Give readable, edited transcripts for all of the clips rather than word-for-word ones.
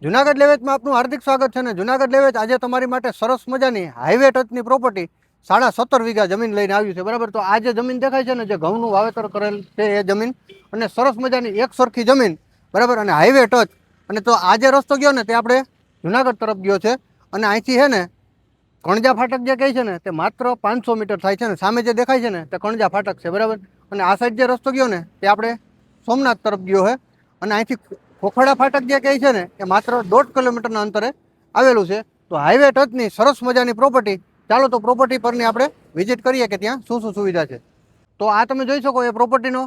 જુનાગઢ લેવેચમાં આપનું હાર્દિક સ્વાગત છે ને જુનાગઢ લેવેચ આજે તમારી માટે સરસ મજાની હાઈવે ટચની પ્રોપર્ટી 17.5 વીઘા જમીન લઈને આવ્યું છે બરાબર। તો આ જે જમીન દેખાય છે ને જે ઘઉંનું વાવેતર કરેલ છે એ જમીન અને સરસ મજાની એક સરખી જમીન બરાબર અને હાઈવે ટચ અને તો આ જે રસ્તો ગયો ને તે આપણે જુનાગઢ તરફ ગયો છે અને અહીંથી છે ને કણજા ફાટક જે કહે છે ને તે માત્ર 500 મીટર થાય છે ને સામે જે દેખાય છે ને તે કણજા ફાટક છે બરાબર। અને આ સાઈડ જે રસ્તો ગયો ને તે આપણે સોમનાથ તરફ ગયો છે અને અહીંથી ખોખડા ફાટક જે કહે છે ને એ માત્ર 1.5 કિલોમીટરના અંતરે આવેલું છે। તો હાઈવે ટચની સરસ મજાની પ્રોપર્ટી, ચાલો તો પ્રોપર્ટી પરની આપણે વિઝિટ કરીએ કે ત્યાં શું શું સુવિધા છે। તો આ તમે જોઈ શકો એ પ્રોપર્ટીનો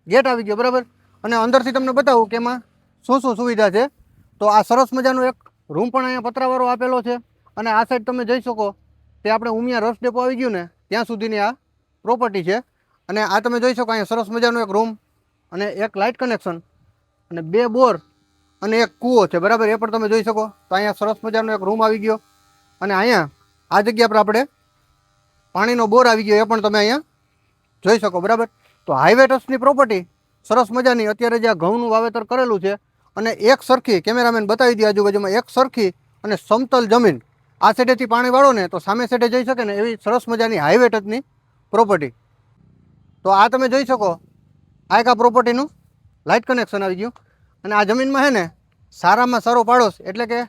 ગેટ આવી ગયો બરાબર અને અંદરથી તમને બતાવું કે એમાં શું શું સુવિધા છે। તો આ સરસ મજાનો એક રૂમ પણ અહીંયા પતરાવાળો આપેલો છે અને આ સાઈડ તમે જોઈ શકો તે આપણે ઉમિયા રસ ડેપો આવી ગયું ને ત્યાં સુધીની આ પ્રોપર્ટી છે। અને આ તમે જોઈ શકો અહીંયા સરસ મજાનો એક રૂમ અને એક લાઇટ કનેક્શન અને 2 બોર અને એક કૂવો છે બરાબર, એ પણ તમે જોઈ શકો। તો અહીંયા સરસ મજાનો એક રૂમ આવી ગયો અને અહીંયા આ જગ્યા પર આપણે પાણીનો બોર આવી ગયો, એ પણ તમે અહીંયા જોઈ શકો બરાબર। તો હાઈવે ટચની પ્રોપર્ટી સરસ મજાની અત્યારે જે ઘઉંનું વાવેતર કરેલું છે અને એક સરખી કેમેરામેન બતાવી દે આજુબાજુમાં એક સરખી અને સમતલ જમીન, આ સાઈડેથી પાણી વાળો ને તો સામે સાઈડે જઈ શકે ને એવી સરસ મજાની હાઈવે ટચની પ્રોપર્ટી। તો આ તમે જોઈ શકો આ એક આ પ્રોપર્ટીનું લાઇટ કનેક્શન આવી ગયું અને આ જમીનમાં છે ને સારામાં સારો પાડોશ એટલે કે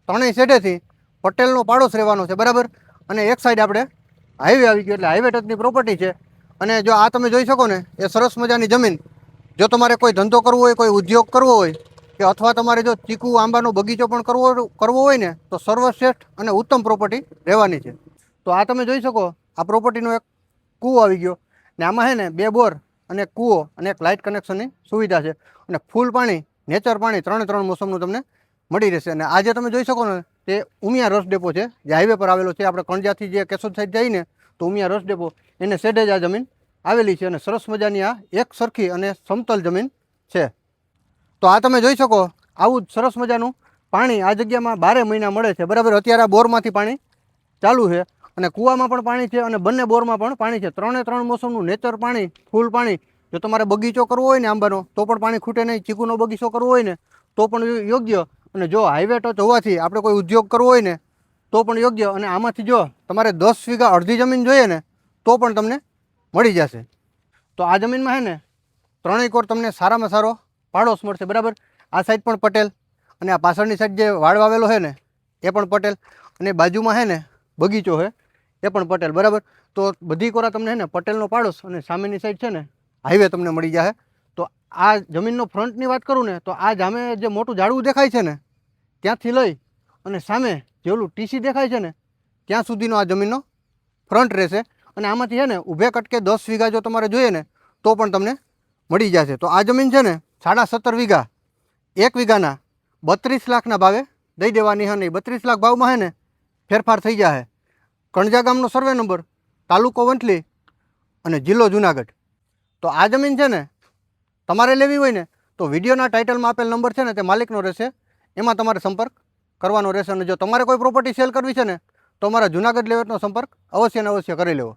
ત્રણેય સાઈડેથી પટેલનો પાડોશ રહેવાનો છે બરાબર। અને એક સાઈડ આપણે હાઈવે આવી ગયો એટલે હાઈવે ટચની પ્રોપર્ટી છે। અને જો આ તમે જોઈ શકો ને એ સરસ મજાની જમીન, જો તમારે કોઈ ધંધો કરવો હોય, કોઈ ઉદ્યોગ કરવો હોય કે અથવા તમારે જો ચીકુ આંબાનો બગીચો પણ કરવો હોય ને તો સર્વશ્રેષ્ઠ અને ઉત્તમ પ્રોપર્ટી રહેવાની છે। તો આ તમે જોઈ શકો આ પ્રોપર્ટીનો એક કૂવો આવી ગયો ને આમાં છે ને 2 બોર અને એક કૂવો અને એક લાઇટ કનેક્શનની સુવિધા છે અને ફૂલ પાણી, નેચર પાણી 3 મોસમનું તમને મળી રહેશે। અને આ જે તમે જોઈ શકો ને તે ઉમિયા રસ ડેપો છે જે હાઈવે પર આવેલો છે। આપણે કણજાથી જે કેશોદ સાઈડ જઈને તો ઉમિયા રસ ડેપો એને સેડે જ આ જમીન આવેલી છે અને સરસ મજાની આ એક સરખી અને સમતલ જમીન છે। તો આ તમે જોઈ શકો આવું જ સરસ મજાનું પાણી આ જગ્યામાં 12 મહિના મળે છે બરાબર। અત્યારે આ બોરમાંથી પાણી ચાલુ છે અને કૂવામાં પણ પાણી છે અને બંને બોરમાં પણ પાણી છે। 3 મોસમનું નેચર પાણી, ફૂલ પાણી। જો તમારે બગીચો કરવો હોય ને આંબાનો તો પણ પાણી ખૂટે નહીં, ચીકુનો બગીચો કરવો હોય ને તો પણ યોગ્ય। અને જો હાઈવે ટચ હોવાથી આપણે કોઈ ઉદ્યોગ કરવો હોય ને તો પણ યોગ્ય। અને આમાંથી જો તમારે 10 વીઘા અડધી જમીન જોઈએ ને તો પણ તમને મળી જશે। તો આ જમીનમાં છે ને 3 કોર તમને સારામાં સારો પાડોશ મળશે બરાબર। આ સાઈડ પણ પટેલ અને આ પાછળની સાઈડ જે વાડ વાવેલો છે ને એ પણ પટેલ અને બાજુમાં છે ને બગીચો છે એ પણ પટેલ બરાબર। તો બધી કોરા તમને છે ને પટેલનો પાડોશ અને સામેની સાઈડ છે ને હાઈવે તમને મળી જશે। તો આ જમીનનો ફ્રન્ટની વાત કરું ને તો આ સામે જે મોટું ઝાડવું દેખાય છે ને ત્યાંથી લઈ અને સામે જે ઓલું ટીસી દેખાય છે ને ત્યાં સુધીનો આ જમીનનો ફ્રન્ટ રહેશે। અને આમાંથી છે ને ઊભે કટકે 10 વીઘા જો તમારે જોઈએ ને તો પણ તમને મળી જશે। તો આ જમીન છે ને 17.5 વીઘા 1 વીઘાના 32 લાખના ભાવે દઈ દેવાની છે નહીં। 32 લાખ ભાવમાં છે ને ફેરફાર થઈ જશે। કણજા ગામનો સર્વે નંબર, તાલુકો વંથલી અને જિલ્લો જુનાગઢ। તો આ જમીન છે ને તમારે લેવી હોય ને તો વિડીયોના ટાઇટલમાં આપેલ નંબર છે ને તે માલિકનો રહેશે, એમાં તમારે સંપર્ક કરવાનો રહેશે। અને જો તમારે કોઈ પ્રોપર્ટી સેલ કરવી છે ને તો અમારા જુનાગઢ લેવેચનો સંપર્ક અવશ્ય ને અવશ્ય કરી લેવો।